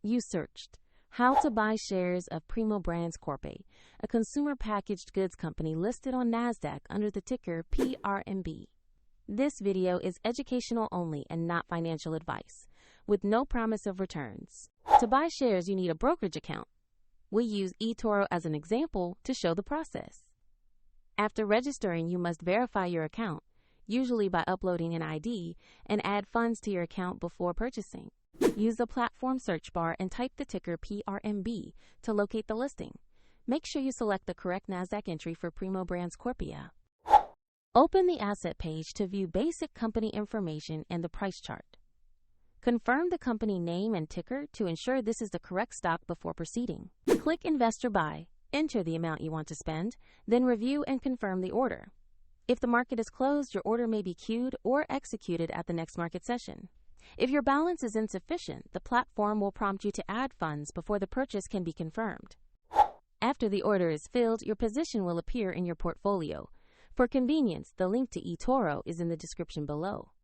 You searched how to buy shares of Primo Brands Corp-A, a consumer packaged goods company listed on Nasdaq under the ticker PRMB. This video is educational only and not financial advice, with no promise of returns. To buy shares, you need a brokerage account. We use eToro as an example to show the process. After registering, you must verify your account, usually by uploading an ID, and add funds to your account before purchasing. Use the platform search bar and type the ticker PRMB to locate the listing. Make sure you select the correct Nasdaq entry for Primo Brands Corp-A. Open the asset page to view basic company information and the price chart. Confirm the company name and ticker to ensure this is the correct stock before proceeding. Click Investor Buy, enter the amount you want to spend, then review and confirm the order. If the market is closed, your order may be queued or executed at the next market session. If your balance is insufficient, the platform will prompt you to add funds before the purchase can be confirmed. After the order is filled, your position will appear in your portfolio. For convenience, the link to eToro is in the description below.